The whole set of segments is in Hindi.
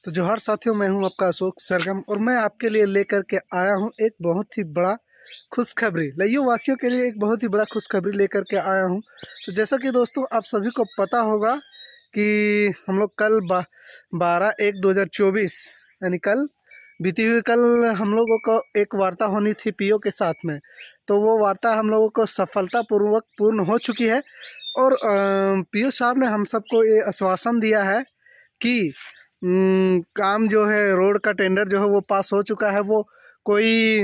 तो जोहार साथियों, मैं हूं आपका अशोक सरगम और मैं आपके लिए लेकर के आया हूं एक बहुत ही बड़ा खुशखबरी। लइयो वासियों के लिए एक बहुत ही बड़ा खुशखबरी लेकर के आया हूं। तो जैसा कि दोस्तों आप सभी को पता होगा कि हम लोग कल 12/1/2024 यानी कल बीती हुई कल हम लोगों को एक वार्ता होनी थी पीओ के साथ में। तो वो वार्ता हम लोगों को सफलतापूर्वक पूर्ण हो चुकी है और पीओ साहब ने हम सबको ये आश्वासन दिया है कि काम जो है रोड का टेंडर जो है वो पास हो चुका है। वो कोई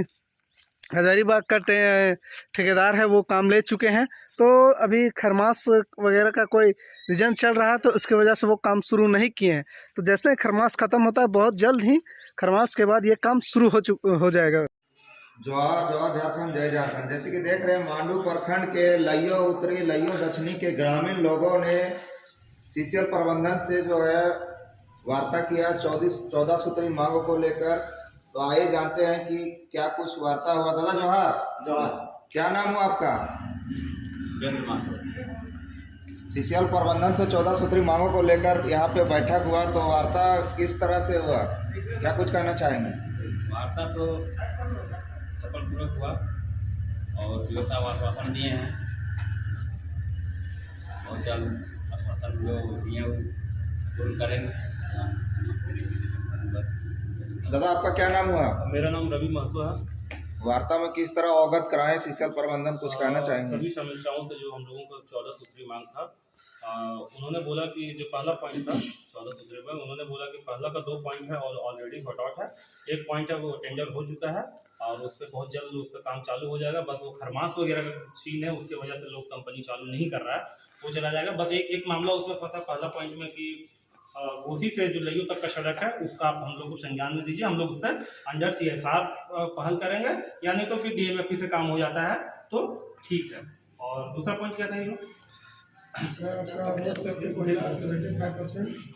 हजारीबाग का ठेकेदार है, वो काम ले चुके हैं। तो अभी खरमास वगैरह का कोई रीजन चल रहा है तो उसकी वजह से वो काम शुरू नहीं किए हैं। तो जैसे खरमास ख़त्म होता है बहुत जल्द ही खरमास के बाद ये काम शुरू हो जाएगा। जोहार जोहार झारखंड, जय झारखंड। जैसे कि देख रहे हैं मांडू प्रखंड के लइयो उत्तरी लइयो दक्षिणी के ग्रामीण लोगों ने सीसीएल प्रबंधन से जो है वार्ता किया 14 सूत्री मांगों को लेकर। तो आइए जानते हैं कि क्या कुछ वार्ता हुआ। दादा जोहार। जोहार। क्या नाम हुआ आपका? सीसीएल प्रबंधन से 14 सूत्री मांगों को लेकर यहाँ पे बैठक हुआ, तो वार्ता किस तरह से हुआ, क्या कुछ कहना चाहेंगे? वार्ता तो सफलपूर्वक हुआ और पीओ साहब आश्वासन दिए हैं और जल्द आश्वासन जो दिए पूर्ण करेंगे। दादा आपका क्या नाम हुआ? मेरा नाम रवि महतो है। वार्ता में किस तरह अवगत कराएं सीसीएल प्रबंधन, कुछ कहना चाहेंगे? सभी समस्याओं से जो हम लोगों का 14 सूत्री मांग था, उन्होंने बोला कि जो पहला पॉइंट था 14 सूत्री में, उन्होंने बोला कि पहला का 2 पॉइंट है और ऑलरेडी सॉर्ट आउट है। एक पॉइंट है वो टेंडर हो चुका है और उस पर बहुत जल्द उस पर काम चालू हो जाएगा। बस वो खरमास वगैरह का सीन है, उसकी वजह से लोग कंपनी चालू नहीं कर रहा है, वो चला जाएगा। बस एक मामला उसमें फंसा पहला पॉइंट में कि घोसी से जो लइयो तक का सड़क है उसका आप हम लोग को संज्ञान में दीजिए। हम लोग उस पर अंडर CSR पहल करेंगे, या नहीं तो फिर DMFP से काम हो जाता है तो ठीक है। और दूसरा पॉइंट क्या था ये?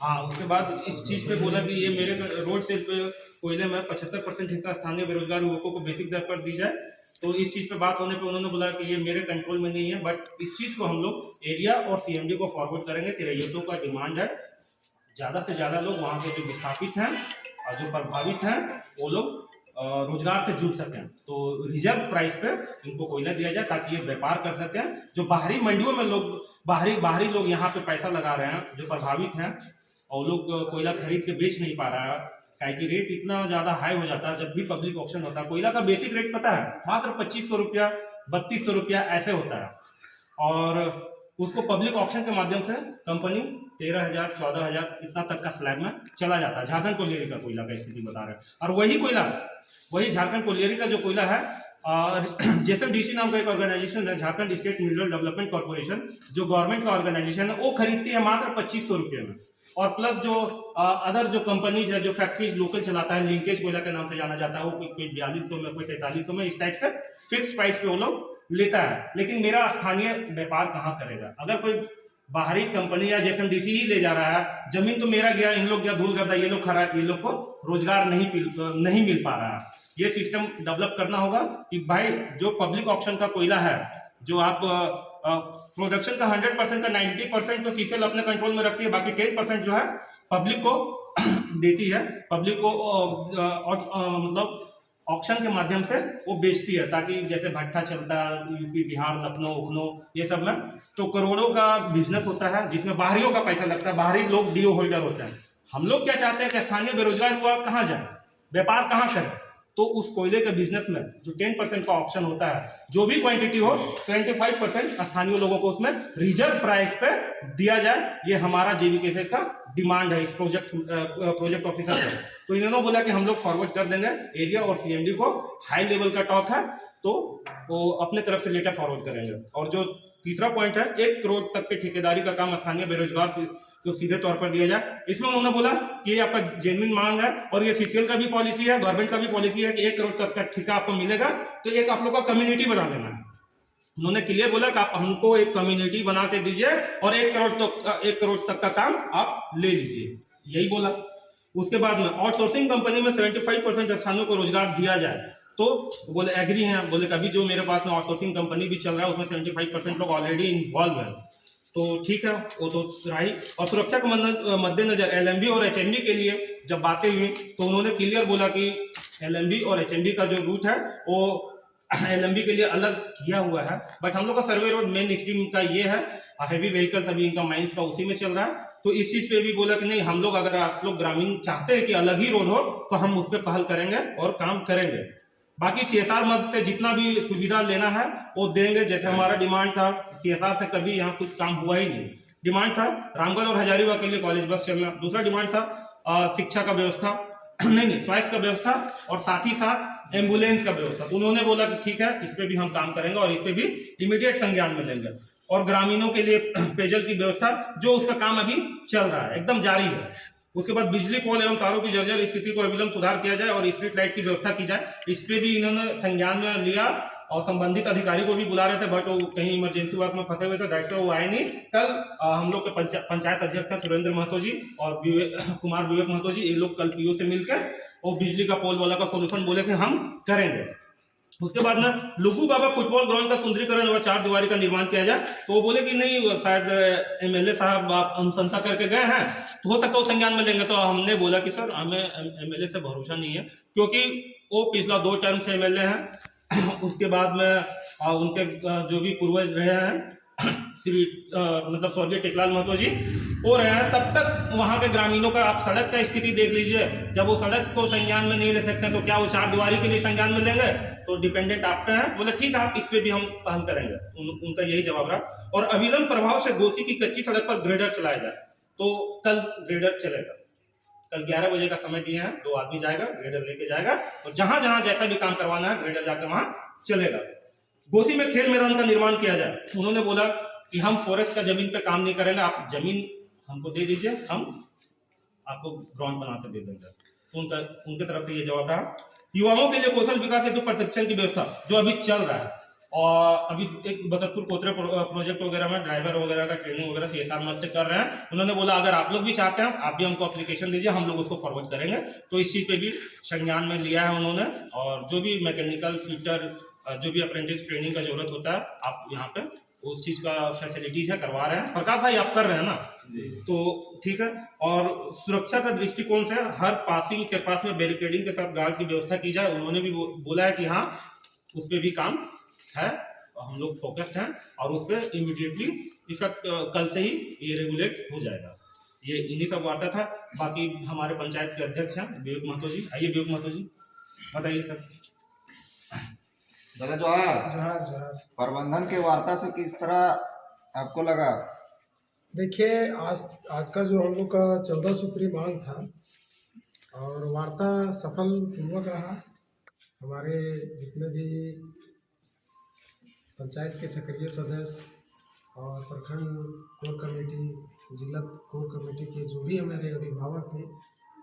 हाँ, उसके बाद इस चीज़ पे बोला कि ये मेरे रोड से कोयले में 75% हिस्सा स्थानीय बेरोजगार युवकों को बेसिक दर पर दी जाए। तो इस चीज़ पे बात होने पे उन्होंने बोला कि ये मेरे कंट्रोल में नहीं है, बट इस चीज़ को हम लोग एरिया और CMD को फॉरवर्ड करेंगे कि रैयतों का डिमांड है ज़्यादा से ज़्यादा लोग वहाँ के जो विस्थापित हैं और जो प्रभावित हैं वो लोग रोजगार से जुड़ सकें। तो रिजर्व प्राइस पे इनको कोयला दिया जाए ताकि ये व्यापार कर सकें। जो बाहरी मंडियों में लोग बाहरी लोग यहाँ पे पैसा लगा रहे हैं, जो प्रभावित हैं और लोग कोयला खरीद के बेच नहीं पा रहा है, क्योंकि रेट इतना ज़्यादा हाई हो जाता है। जब भी पब्लिक ऑक्शन होता है कोयला का बेसिक रेट पता है मात्र 2500 रुपया 3200 रुपया ऐसे होता है, और उसको पब्लिक ऑक्शन के माध्यम से कंपनी 13,000 14,000 इतना तक का स्लैब में चला जाता है। झारखंड कोलियरी का कोयला का स्थिति बता रहे हैं, और वही कोयला वही झारखंड कोलियरी का जो कोयला है, और JSMDC नाम का एक ऑर्गेनाइजेशन है, Jharkhand state mineral development corporation, जो गवर्नमेंट का ऑर्गेनाइजेशन है, वो खरीदती है मात्र 2500 रुपये में। और प्लस जो अदर जो कंपनीज है, जो फैक्ट्रीज लोकल चलाता है, लिंकेज कोयला के नाम से जाना जाता है, वो कोई 4200 में, कोई 4300 में, इस टाइप से फिक्स प्राइस पे वो लोग लेता है। लेकिन मेरा स्थानीय व्यापार कहाँ करेगा? अगर कोई बाहरी कंपनी या JSMDC ही ले जा रहा है, जमीन तो मेरा गया, इन लोग गया धूल करता, ये लोग खरा, ये लोग को रोजगार नहीं मिल पा रहा है। ये सिस्टम डेवलप करना होगा कि भाई जो पब्लिक ऑक्शन का कोयला है, जो आप प्रोडक्शन का 100% का 90% तो सीसीएल अपने कंट्रोल में रखती है, बाकी 10% जो है पब्लिक को देती है, पब्लिक को मतलब ऑक्शन के माध्यम से वो बेचती है, ताकि जैसे भट्टा चलता है यूपी बिहार लखनऊ ये सब में, तो करोड़ों का बिजनेस होता है जिसमें बाहरियों का पैसा लगता है, बाहरी लोग डीओ होल्डर होते हैं। हम लोग क्या चाहते हैं कि स्थानीय बेरोजगार हुआ कहाँ जाए, व्यापार कहाँ करे? तो उस कोयले के बिजनेस में जो 10% का ऑप्शन होता है, जो भी क्वांटिटी हो 25% स्थानीय लोगों को उसमें रिजर्व प्राइस पे दिया जाए। ये हमारा JVKC का डिमांड है इस प्रोजेक्ट ऑफिसर से। तो इन्होंने बोला कि हम लोग फॉरवर्ड कर देंगे, एरिया और CMD को हाई लेवल का टॉक है तो वो अपने तरफ से लेटर फॉरवर्ड करेंगे। और जो तीसरा पॉइंट है 1 करोड़ तक के ठेकेदारी का काम स्थानीय बेरोजगार तो सीधे तौर पर दिया जाए। इसमें उन्होंने बोला कि ये आपका जेन्युइन मांग है और ये CCL का भी पॉलिसी है, गवर्नमेंट का भी पॉलिसी है कि 1 करोड़ तक का ठेका आपको मिलेगा, तो एक आप लोग का कम्युनिटी बना लेना है। उन्होंने क्लियर बोला कि आप हमको एक कम्युनिटी बना के दीजिए और 1 करोड़ तक का काम आप ले लीजिए, यही बोला। उसके बाद में आउटसोर्सिंग कंपनी में 75% स्थानीय को रोजगार दिया जाए, तो बोले एग्री हैं। बोले कभी जो मेरे पास में आउटसोर्सिंग कंपनी भी चल रहा है उसमें 75% लोग ऑलरेडी इन्वॉल्व है, तो ठीक है, वो तो रही। और सुरक्षा के मद्देनजर एलएमबी और एचएमबी के लिए जब बातें हुई तो उन्होंने क्लियर बोला कि एलएमबी और एचएमबी का जो रूट है वो एलएमबी के लिए अलग किया हुआ है। बट हम लोग का सर्वे रोड मेन स्ट्रीम का ये है, हैवी व्हीकल्स अभी इनका माइंस का उसी में चल रहा है। तो इस चीज पे भी बोला कि नहीं, हम लोग अगर आप लोग ग्रामीण चाहते हैं कि अलग ही रोड हो तो हम उस पर पहल करेंगे और काम करेंगे। बाकी सीएसआर मद से जितना भी सुविधा लेना है वो देंगे। जैसे हमारा डिमांड था, सीएसआर से कभी यहाँ कुछ काम हुआ ही नहीं। डिमांड था रामगढ़ और हजारीबाग के लिए कॉलेज बस चलना। दूसरा डिमांड था शिक्षा का व्यवस्था नहीं स्वास्थ्य का व्यवस्था और साथ ही साथ एम्बुलेंस का व्यवस्था। तो उन्होंने बोला कि ठीक है, इस पे भी हम काम करेंगे और इस पे भी इमीडिएट संज्ञान में लेंगे। और ग्रामीणों के लिए पेयजल की व्यवस्था जो उसका काम अभी चल रहा है, एकदम जारी है। उसके बाद बिजली पोल एवं तारों की जर्जर स्थिति को अविलंब सुधार किया जाए और स्ट्रीट लाइट की व्यवस्था की जाए। इस पे भी इन्होंने संज्ञान में लिया और संबंधित अधिकारी को भी बुला रहे थे, बट वो कहीं इमरजेंसी वर्क में फंसे हुए थे, डायरेक्टर वो आए नहीं। कल हम लोग के पंचायत अध्यक्ष थे सुरेंद्र महतो जी और कुमार विवेक महतो जी, ये लोग कल पीओ से मिलकर वो बिजली का पोल वाला का सोल्यूशन बोले कि हम करेंगे। उसके बाद में लुगू बाबा फुटबॉल ग्राउंड का सुंदरीकरण व 4 दीवारी का निर्माण किया जाए। तो वो बोले कि नहीं, शायद एमएलए साहब आप अनुशंसा करके गए हैं तो हो सकता है संज्ञान में लेंगे। तो हमने बोला कि सर हमें एमएलए से भरोसा नहीं है, क्योंकि वो पिछला 2 टर्म से एमएलए हैं। उसके बाद में उनके जो भी पूर्वज रहे हैं श्री मतलब स्वर्गीय टेकलाल महतो जी हो रहे हैं, तब तक वहाँ के ग्रामीणों का आप सड़क का स्थिति देख लीजिए। जब वो सड़क को संज्ञान में नहीं ले सकते तो क्या वो 4 दीवारी के लिए संज्ञान में लेंगे? तो डिपेंडेंट आप पे है। बोले ठीक है, आप इस पे भी हम पहल करेंगे। उनका यही जवाब रहा। और अविलंब प्रभाव से गोसी की कच्ची सड़क पर ग्रेडर चलाया जाए। तो कल ग्रेडर चलेगा। कल 11 बजे का समय दिए हैं, 2 आदमी जाएगा, ग्रेडर लेके जाएगा और जहां जहां जैसा भी काम करवाना है ग्रेडर जाकर वहां चलेगा। गोसी में खेल मैदान का निर्माण किया जाए। उन्होंने बोला कि हम फॉरेस्ट का जमीन पे काम नहीं करेंगे, आप जमीन हमको दे दीजिए, हम आपको ग्राउंड बनाकर दे देंगे। तो उनके तरफ से ये जवाब रहा। युवाओं के लिए कौशल विकास हेतु प्रशिक्षण की व्यवस्था जो अभी चल रहा है, और अभी एक बसतपुर कोतरे प्रोजेक्ट वगैरह में ड्राइवर वगैरह का ट्रेनिंग वगैरह सीएसआर मद से कर रहे हैं। उन्होंने बोला अगर आप लोग भी चाहते हैं आप भी हमको एप्लीकेशन दीजिए, हम लोग उसको फॉरवर्ड करेंगे। तो इस चीज़ पे भी संज्ञान में लिया है उन्होंने। और जो भी मैकेनिकल फिटर जो भी अप्रेंटिस ट्रेनिंग का जरूरत होता है आप यहाँ पे उस चीज़ का फैसिलिटीज है करवा रहे हैं। प्रकाश भाई आप कर रहे हैं ना, तो ठीक है। और सुरक्षा का दृष्टिकोण से हर पासिंग के पास में बैरिकेडिंग के साथ गार्ड की व्यवस्था की जाए। उन्होंने भी बोला है कि हाँ उस पर भी काम है, हम लोग फोकस्ड हैं और उस पर इमीडिएटली इफेक्ट कल से ही ये रेगुलेट हो जाएगा। ये इन्हीं सब वार्ता था। बाकी हमारे पंचायत के अध्यक्ष हैं विवेक महतो जी। आइए विवेक महतो जी बताइए सर। दादा जोहार। प्रबंधन के वार्ता से किस तरह आपको लगा? देखिए आज का जो हम लोग का 14 सूत्री मांग था और वार्ता सफल पूर्वक रहा। हमारे जितने भी पंचायत के सक्रिय सदस्य और प्रखंड कोर कमेटी, जिला कोर कमेटी के जो भी हमारे अभिभावक थे,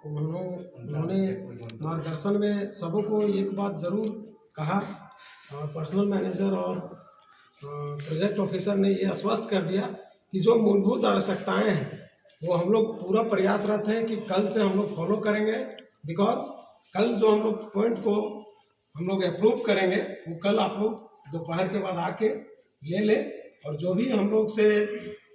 उन्होंने मार्गदर्शन में सबको एक बात जरूर कहा। और पर्सनल मैनेजर और प्रोजेक्ट ऑफिसर ने ये आश्वस्त कर दिया कि जो मूलभूत आवश्यकताएं हैं वो हम लोग पूरा प्रयासरत हैं कि कल से हम लोग फॉलो करेंगे। बिकॉज कल जो हम लोग पॉइंट को हम लोग अप्रूव करेंगे वो कल आप लोग दोपहर के बाद आके ले ले। और जो भी हम लोग से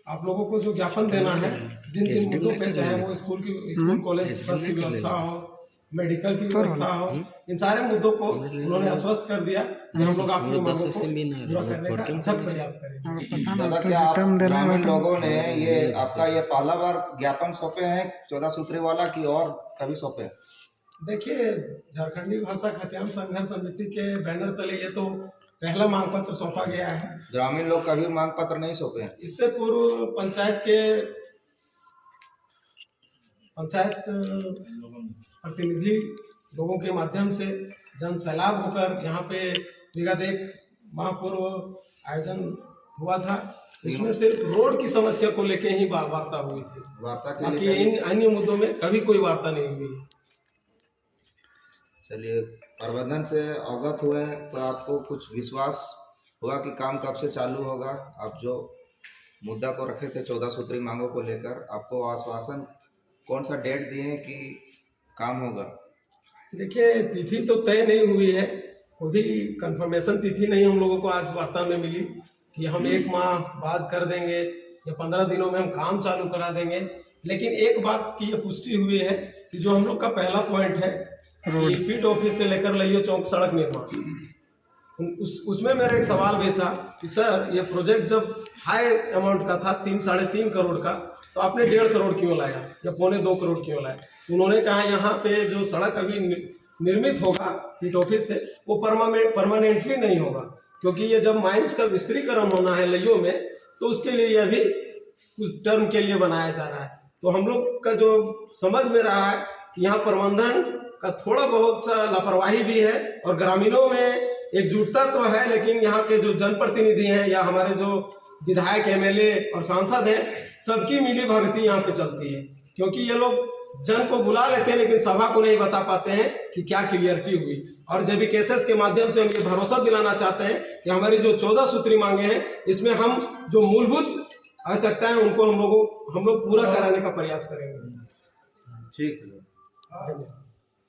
आप लोगों को जो ज्ञापन देना है जिन जिन मुद्दों पे, चाहे वो स्कूल कॉलेज बस की व्यवस्था हो, मेडिकल की व्यवस्था हो, इन सारे मुद्दों को उन्होंने आश्वस्त कर दिया कि हम लोग आपकी मांगों को पूरा करने का अथक प्रयास करेंगे। दादा क्या आप ग्रामीण लोगों ने ये आपका ये पहला बार ज्ञापन सौंपे हैं 14 सूत्री वाला की और कभी सौंपे? देखिए झारखंडी भाषा खतियान संघर्ष समिति के बैनर तले ये तो पहला मांग पत्र सौंपा गया है। ग्रामीण लोग कभी मांग पत्र नहीं सौंपे हैं? इससे पूर्व पंचायत प्रतिनिधि लोगों के माध्यम से जन सैलाब होकर यहाँ पे विगत महापूर्व आयोजन हुआ था। इसमें सिर्फ रोड की समस्या को लेके ही वार्ता हुई थी। बाकी इन अन्य मुद्दों में कभी कोई वार्ता नहीं हुई। चलिए, प्रबंधन से अवगत हुए तो आपको कुछ विश्वास हुआ कि काम कब से चालू होगा? आप जो मुद्दा को रखे थे 14 सूत्री मांगों को लेकर, आपको आश्वासन कौन सा डेट दिए कि काम होगा? देखिए तिथि तो तय नहीं हुई है, कोई भी कंफर्मेशन तिथि नहीं हम लोगों को आज वार्ता में मिली कि हम 1 माह बाद कर देंगे या 15 दिनों में हम काम चालू करा देंगे। लेकिन एक बात की ये पुष्टि हुई है कि जो हम लोग का पहला पॉइंट है कि पीट ऑफिस से लेकर लइयो चौक सड़क निर्माण, उसमें मेरा एक सवाल भी था कि सर ये प्रोजेक्ट जब हाई अमाउंट का था 3-3.5 करोड़ का, तो आपने 1.5 करोड़ क्यों लाया या 1.25 करोड़ क्यों लाया? उन्होंने कहा यहाँ पे जो सड़क अभी निर्मित होगा पीट ऑफिस से वो परमानेंटली नहीं होगा, क्योंकि ये जब माइंस का विस्तारीकरण होना है लइयो में, तो उसके लिए ये अभी कुछ टर्म के लिए बनाया जा रहा है। तो हम लोग का जो समझ में रहा है कि यहाँ प्रबंधन का थोड़ा बहुत सा लापरवाही भी है और ग्रामीणों में एकजुटता तो है, लेकिन यहाँ के जो जनप्रतिनिधि हैं या हमारे जो विधायक एमएलए और सांसद हैं, सबकी मिली भगती यहाँ पे चलती है। क्योंकि ये लोग जन को बुला लेते हैं लेकिन सभा को नहीं बता पाते हैं कि क्या क्लियरिटी हुई। और जेबी केसेस के माध्यम से हम ये भरोसा दिलाना चाहते हैं कि हमारी जो 14 सूत्री मांगे हैं, इसमें हम जो मूलभूत आवश्यकताएं उनको हम लोग पूरा कराने का प्रयास करेंगे। ठीक है।